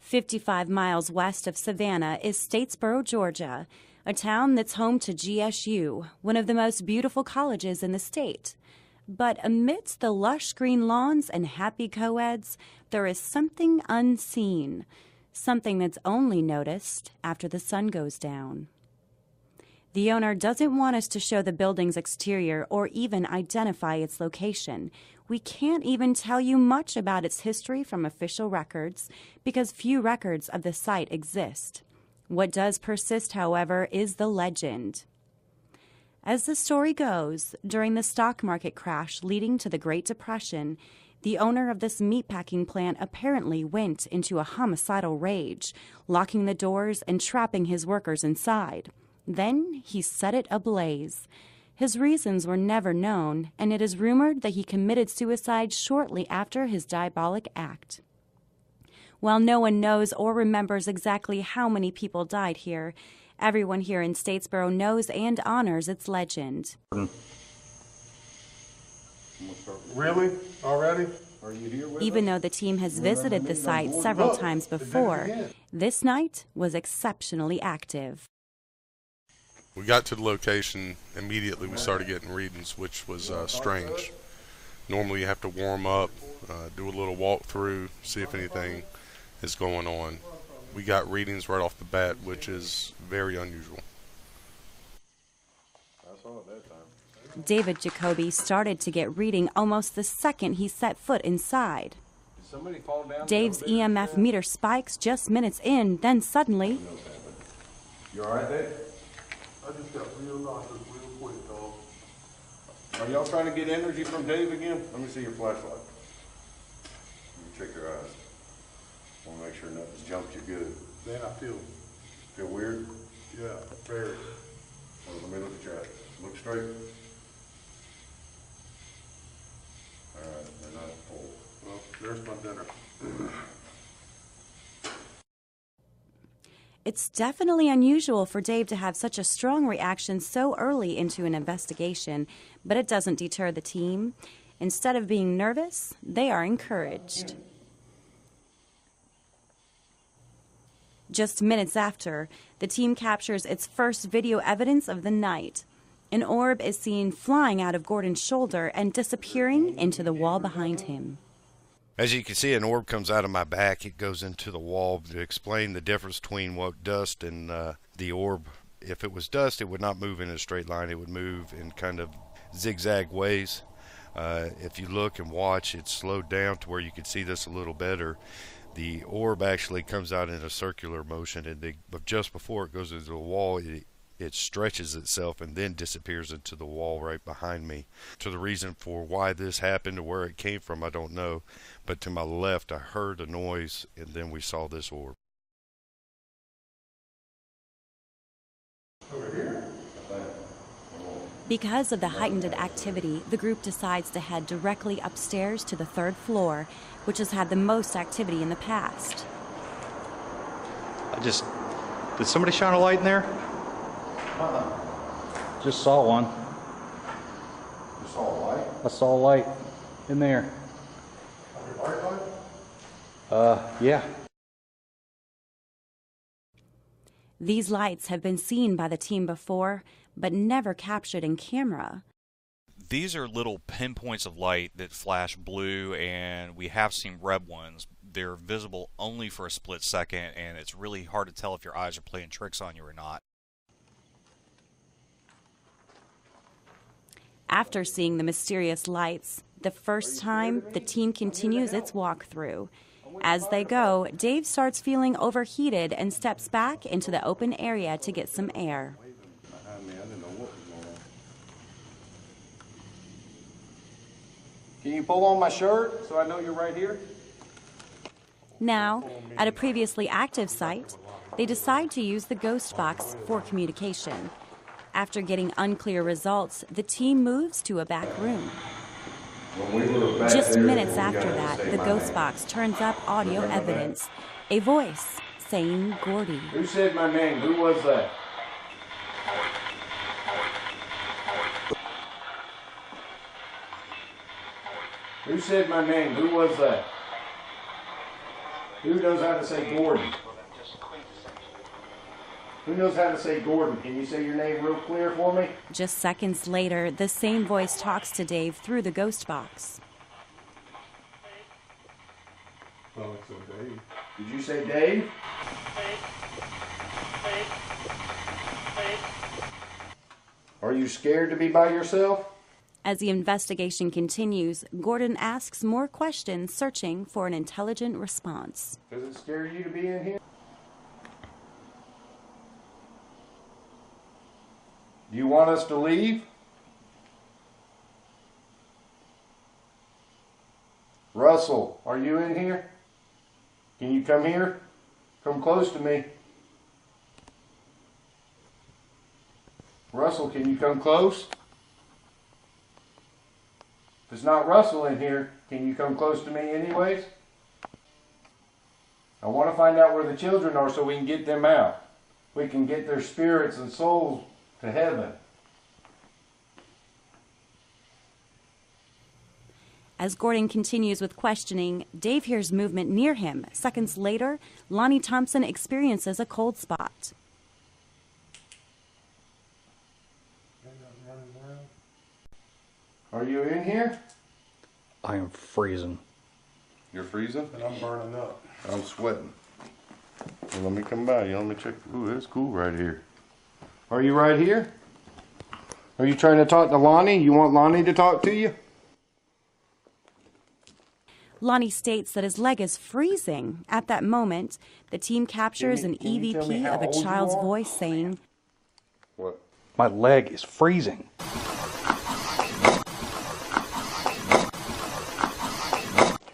55 miles west of Savannah is Statesboro, Georgia, a town that's home to GSU, one of the most beautiful colleges in the state. But amidst the lush green lawns and happy co-eds, there is something unseen, something that's only noticed after the sun goes down. The owner doesn't want us to show the building's exterior or even identify its location. We can't even tell you much about its history from official records because few records of the site exist. What does persist, however, is the legend. As the story goes, during the stock market crash leading to the Great Depression, the owner of this meatpacking plant apparently went into a homicidal rage, locking the doors and trapping his workers inside. Then he set it ablaze. His reasons were never known, and it is rumored that he committed suicide shortly after his diabolic act. While no one knows or remembers exactly how many people died here, everyone here in Statesboro knows and honors its legend. Really? Already? Are you here with Even us? though the team has visited the site several times before, this night was exceptionally active. We got to the location, immediately we started getting readings, which was strange. Normally you have to warm up, do a little walkthrough, see if anything is going on. We got readings right off the bat, which is very unusual. David Jacoby started to get reading almost the second he set foot inside. Dave's EMF meter spikes just minutes in, then suddenly... You all right, Dave? I just got real nauseous real quick, dog. Are y'all trying to get energy from Dave again? Let me see your flashlight. Let me check your eyes. I want to make sure nothing's jumped you good. Man, I feel weird? Yeah, very. Well, let me look at your eyes. Look straight. All right, they're not full. Well, there's my dinner. It's definitely unusual for Dave to have such a strong reaction so early into an investigation, but it doesn't deter the team. Instead of being nervous, they are encouraged. Just minutes after, the team captures its first video evidence of the night. An orb is seen flying out of Gordon's shoulder and disappearing into the wall behind him. As you can see, an orb comes out of my back. It goes into the wall. To explain the difference between what dust and the orb, if it was dust, it would not move in a straight line. It would move in kind of zigzag ways. If you look and watch, it's slowed down to where you can see this a little better. The orb actually comes out in a circular motion, and but just before it goes into the wall, it stretches itself and then disappears into the wall right behind me. To the reason for why this happened or where it came from, I don't know. But to my left, I heard a noise, and then we saw this orb. Over here? Because of the heightened activity, the group decides to head directly upstairs to the third floor, which has had the most activity in the past. Did somebody shine a light in there? Just saw one. You saw a light? I saw a light in there. Yeah. These lights have been seen by the team before, but never captured in camera. These are little pinpoints of light that flash blue, and we have seen red ones. They're visible only for a split second, and it's really hard to tell if your eyes are playing tricks on you or not. After seeing the mysterious lights, the first time, the team continues its walkthrough. As they go, Dave starts feeling overheated and steps back into the open area to get some air. Can you pull on my shirt so I know you're right here? Now, at a previously active site, they decide to use the ghost box for communication. After getting unclear results, the team moves to a back room. Just minutes after that, the ghost box turns up audio evidence. A voice saying Gordy. Who said my name? Who was that? Who said my name? Who was that? Who knows how to say Gordon? Who knows how to say Gordon? Can you say your name real clear for me? Just seconds later, the same voice talks to Dave through the ghost box. Oh, it's Dave. Did you say Dave? Are you scared to be by yourself? As the investigation continues, Gordon asks more questions, searching for an intelligent response. Does it scare you to be in here? Do you want us to leave? Russell, are you in here? Can you come here? Come close to me. Russell, can you come close? If it's not Russell in here, can you come close to me anyways? I want to find out where the children are so we can get them out. We can get their spirits and souls to heaven. As Gordon continues with questioning, Dave hears movement near him. Seconds later, Lonnie Thompson experiences a cold spot. Are you in here? I am freezing. You're freezing? And I'm burning up. I'm sweating. Well, let me come by you. Let me check. Ooh, it's cool right here. Are you right here? Are you trying to talk to Lonnie? You want Lonnie to talk to you? Lonnie states that his leg is freezing. At that moment, the team captures an Can you tell me EVP how of a old you child's are? voice saying, What? My leg is freezing.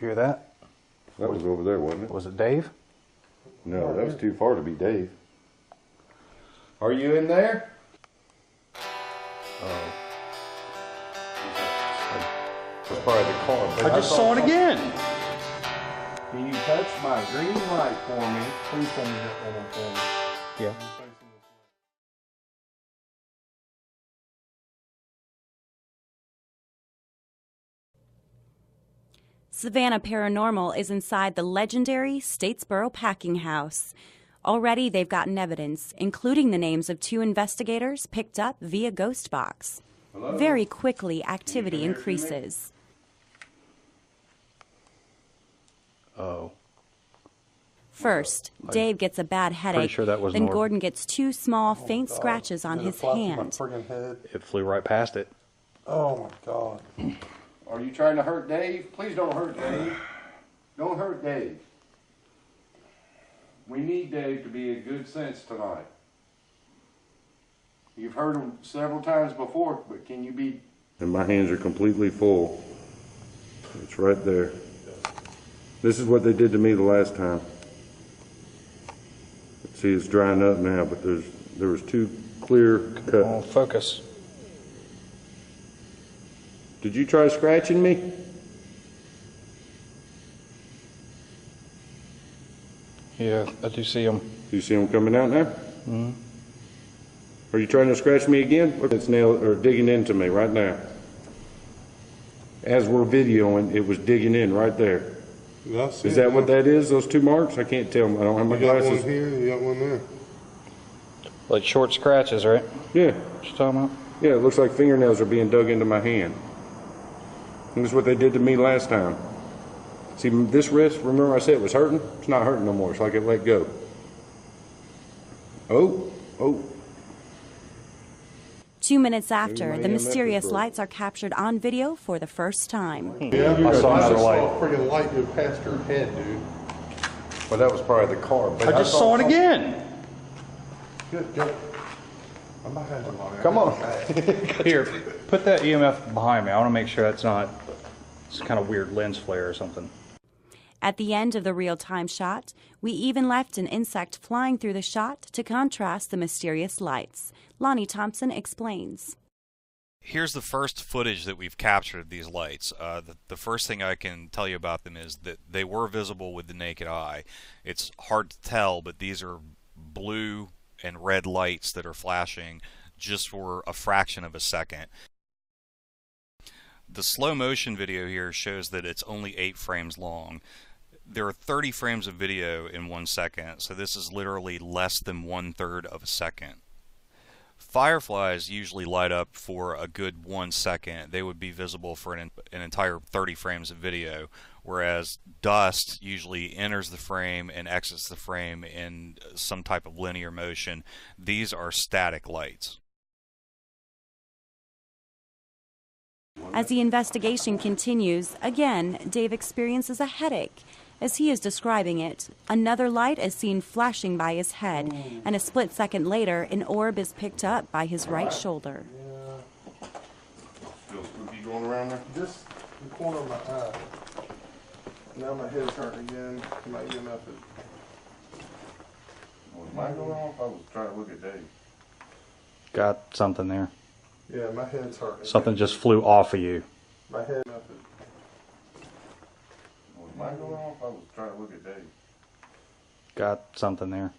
You hear that? That was over there, wasn't it? Was it Dave? No, that was too far to be Dave. Are you in there? Oh. That's probably the car. I just saw it again. Can you touch my green light for me? Please tell me that one for me. Yeah. Savannah Paranormal is inside the legendary Statesboro packing house. Already they've gotten evidence, including the names of 2 investigators picked up via ghost box. Hello? Very quickly, activity Can you hear me? increases. Oh. First, Dave gets a bad headache. sure that was then Norm. Gordon gets 2 small, faint scratches on And it his flies through my hand. friggin' head. It flew right past it. Oh my God. Are you trying to hurt Dave? Please don't hurt Dave. Don't hurt Dave. We need Dave to be in good sense tonight. You've heard him several times before, but can you be... And my hands are completely full. It's right there. This is what they did to me the last time. See, it's drying up now, but there was 2 clear cuts. Oh, focus. Did you try scratching me? Yeah, I do see him. Do you see them coming out now? Mm-hmm. Are you trying to scratch me again? Look, it's digging into me right now. As we're videoing, it was digging in right there. Yeah, I see Is it that now. what that is? Those 2 marks? I can't tell. I don't have my You got one glasses. here, you got one there. Like short scratches, right? Yeah, What you talking about? yeah. It looks like fingernails are being dug into my hand. And this is what they did to me last time. See, this wrist, remember I said it was hurting? It's not hurting no more. It's like it let go. Oh. 2 minutes after, Maybe the my mysterious EMF is lights are captured on video for the first time. Yeah, I saw another light. a friggin' light go past your head, dude. Well, that was probably the car. But I just saw it again. Good, good. I'm behind you, Lonnie. Come on. Here, put that EMF behind me. I want to make sure that's not some kind of weird lens flare or something. At the end of the real-time shot, we even left an insect flying through the shot to contrast the mysterious lights. Lonnie Thompson explains. Here's the first footage that we've captured of these lights. The first thing I can tell you about them is that they were visible with the naked eye. It's hard to tell, but these are blue and red lights that are flashing just for a fraction of a second. The slow motion video here shows that it's only 8 frames long. There are 30 frames of video in 1 second, so this is literally less than 1/3 of a second. Fireflies usually light up for a good 1 second. They would be visible for an entire 30 frames of video, whereas dust usually enters the frame and exits the frame in some type of linear motion. These are static lights. As the investigation continues, again, Dave experiences a headache. As he is describing it, another light is seen flashing by his head, and a split second later, an orb is picked up by his right shoulder. Still spooky going around there? Just the corner of my eye. Now my head's hurting again. My EMF is. Was mine going off? I was trying to look at Dave. Got something there. Yeah, my head's hurting. Something just flew off of you. My head EMF is. Was mine going off? I was trying to look at Dave. Got something there.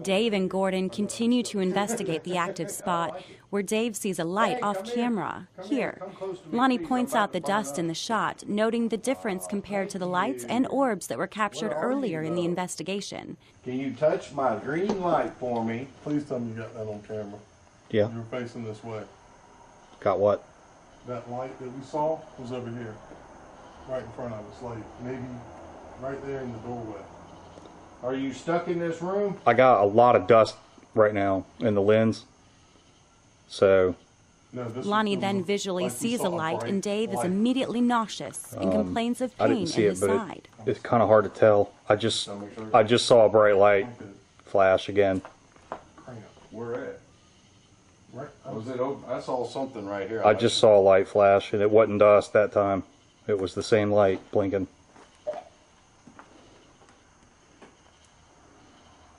Dave and Gordon continue to investigate the active spot, where Dave sees a light off camera. Here, Lonnie points out the dust in the shot, noting the difference compared to the lights and orbs that were captured earlier in the investigation. Can you touch my green light for me? Please tell me you got that on camera. Yeah. You're facing this way. Got what? That light that we saw was over here, right in front of us, like maybe right there in the doorway. Are you stuck in this room? I got a lot of dust right now in the lens. So No, this Lonnie was then visually like we sees saw a light, bright and Dave is light. immediately nauseous and complains of I pain didn't see in it, his but side. it's kind of hard to tell. I just saw a bright light flash again. Where at? Right. Was it open? I saw something right here. I just saw a light flash, and it wasn't dust that time. It was the same light blinking.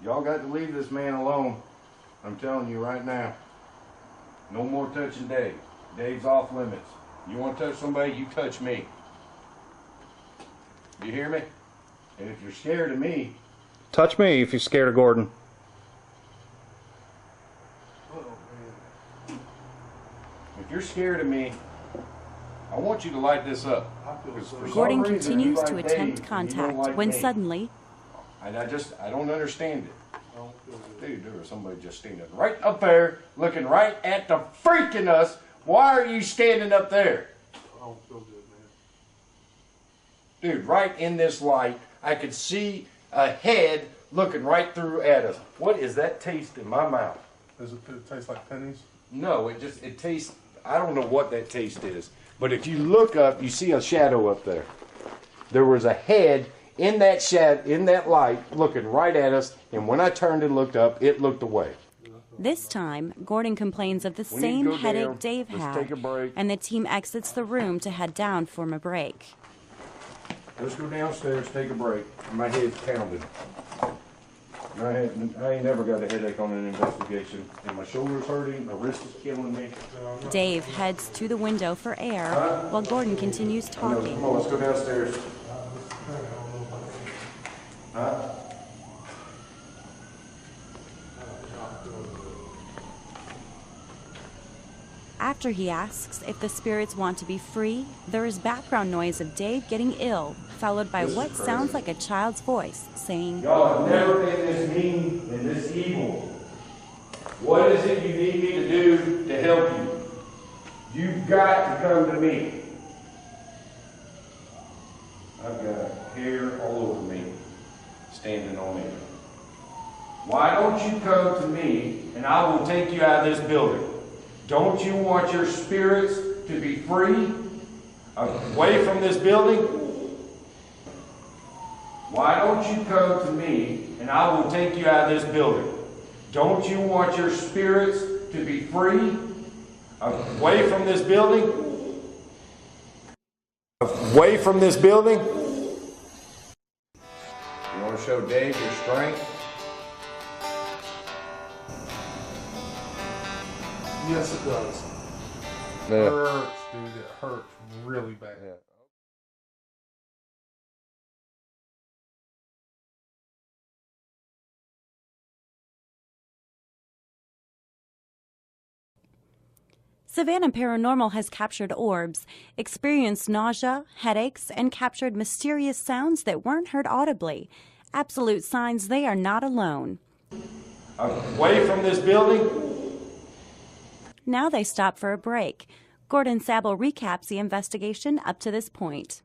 Y'all got to leave this man alone. I'm telling you right now. No more touching Dave. Dave's off limits. You want to touch somebody, you touch me. You hear me? And if you're scared of me, Touch me if you're scared of Gordon. if you're scared of me, I want you to light this up. 'Cause for some Gordon reason, continues you to like attempt Dave, contact and you don't like when me. suddenly And I don't understand it. Dude, there was somebody just standing right up there, looking right at the freaking us. Why are you standing up there? I don't feel good, man. Dude, right in this light, I could see a head looking right through at us. What is that taste in my mouth? Does it taste like pennies? No, it tastes, I don't know what that taste is. But if you look up, you see a shadow up there. There was a head in that in that light looking right at us, and when I turned and looked up, it looked away. this time Gordon complains of the We need to same go headache down. Dave Let's had, take a break. and the team exits the room to head down for a break. Let's go downstairs, take a break. My head's pounding. I ain't never got a headache on an investigation. And my shoulder's hurting, my wrist is killing me. Dave heads to the window for air while Gordon continues No, talking. come on, let's go downstairs. Huh? After he asks if the spirits want to be free, there is background noise of Dave getting ill, followed by This is what crazy. sounds like a child's voice saying, Y'all have never been this mean and this evil. What is it you need me to do to help you? You've got to come to me. I've got hair all over me, standing on me. Why don't you come to me and I will take you out of this building? Don't you want your spirits to be free? Away from this building? Why don't you come to me and I will take you out of this building? Don't you want your spirits to be free? Away from this building? Away from this building? You want to show Dave your strength? Yes, it does. Yeah. It hurts, dude. It hurts really bad. Savannah Paranormal has captured orbs, experienced nausea, headaches, and captured mysterious sounds that weren't heard audibly. Absolute signs they are not alone. Away from this building? Now they stop for a break. Gordon Sabel recaps the investigation up to this point.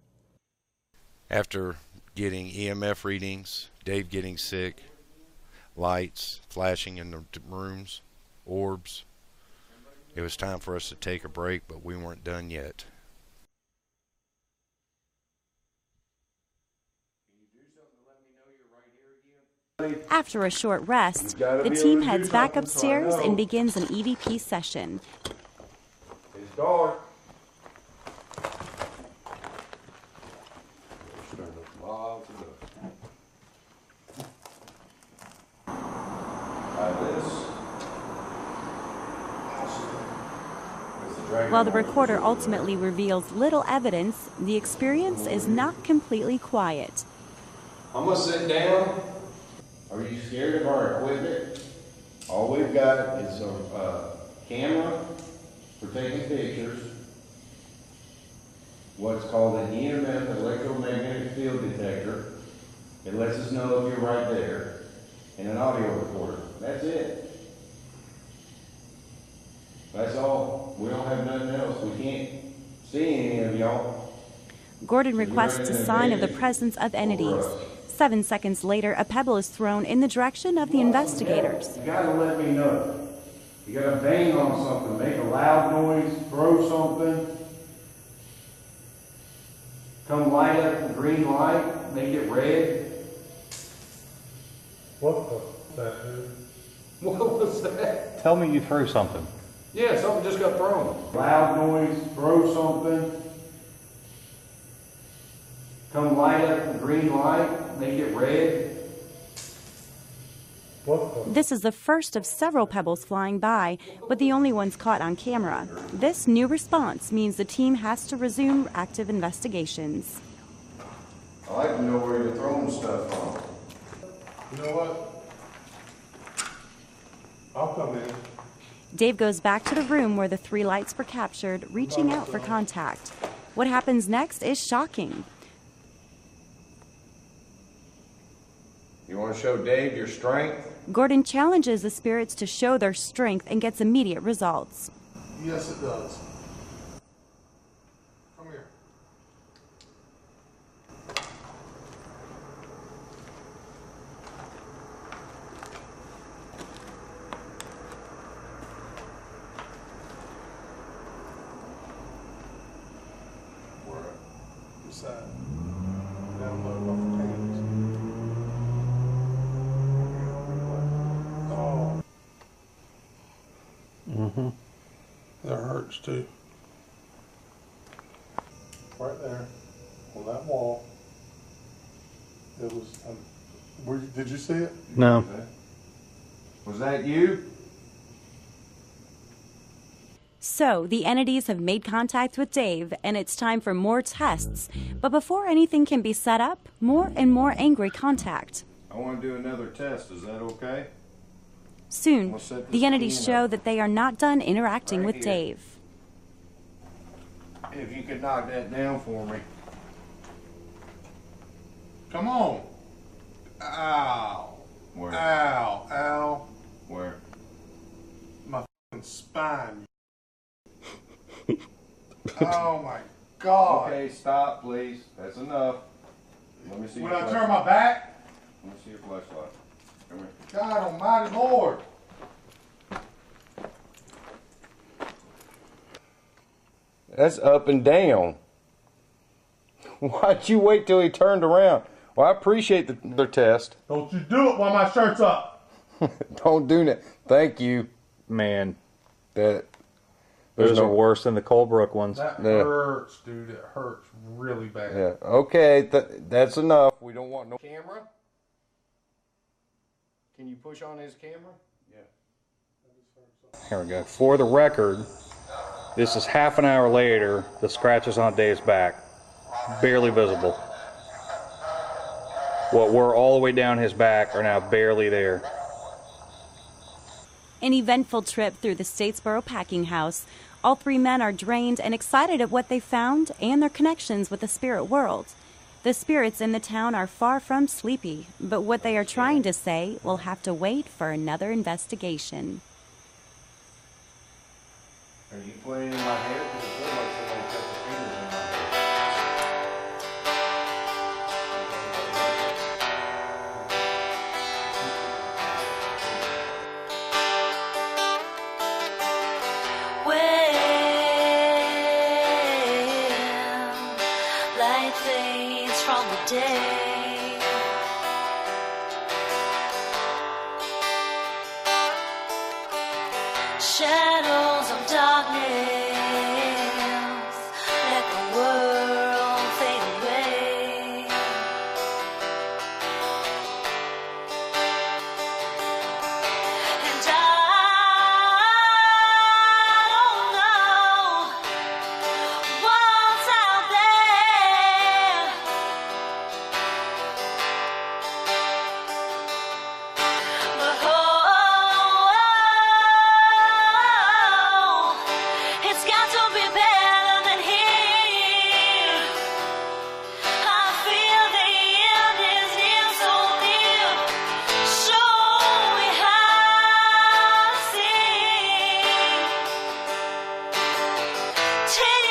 After getting EMF readings, Dave getting sick, lights flashing in the rooms, orbs, it was time for us to take a break, but we weren't done yet. After a short rest, the team heads back upstairs and begins an EVP session. It's dark. While the recorder ultimately reveals little evidence, the experience is not completely quiet. I'm gonna sit down. Are you scared of our equipment? All we've got is a camera for taking pictures, what's called an EMF, electromagnetic field detector. It lets us know if you're right there, and an audio recorder. That's it. That's all. We don't have nothing else. We can't see any of y'all. Gordon requests a sign of the presence of entities. 7 seconds later, a pebble is thrown in the direction of the investigators. You gotta let me know. You gotta bang on something, make a loud noise, throw something. Come light up the green light, make it red. What the that dude? What was that? Tell me you threw something. Yeah, something just got thrown. Loud noise, throw something. Come light up the green light, make it red. What the? This is the first of several pebbles flying by, but the only ones caught on camera. This new response means the team has to resume active investigations. I like to know where you're throwing stuff from. You know what? I'll come in. Dave goes back to the room where the 3 lights were captured, reaching out for contact. What happens next is shocking. You want to show Dave your strength? Gordon challenges the spirits to show their strength and gets immediate results. Yes, it does. Come here. Where? This side. Down low, off the hands. Oh. Mm-hmm. That hurts too. Right there, on that wall. It was. Did you see it? No. Was that you? So, the entities have made contact with Dave, and it's time for more tests. But before anything can be set up, more and more angry contact. I want to do another test. Is that okay? Soon, We'll set this the entities camera show that they are not done interacting right with here. Dave. If you could knock that down for me. Come on. Ow. Where? Ow. Ow. Where? My f***ing spine. Oh my God. Okay, stop, please. That's enough. Let me see When your I turn flashlight. my back, Let me see your flashlight. Come here. God almighty Lord. That's up and down. Why'd you wait till he turned around? Well, I appreciate the test. Don't you do it while my shirt's up. Don't do that. Thank you. Man, That those are worse than the Colebrook ones. That Yeah. hurts, dude. It hurts really bad. Yeah. Okay, that's enough. We don't want no camera. Can you push on his camera? Yeah. Here we go. For the record, this is half an hour later. The scratches on Dave's back, barely visible. What were all the way down his back are now barely there. An eventful trip through the Statesboro packing house. All three men are drained and excited at what they found and their connections with the spirit world. The spirits in the town are far from sleepy, but what they are trying to say will have to wait for another investigation. Are you playing in my hair? Because it feels like somebody cut their fingers in my hair. Well, light fades from the day. Shadows of darkness, let the world fade away. And I don't know what's out there, but it's got to be better than here. I feel the end is near, so near. Show me how to see. Take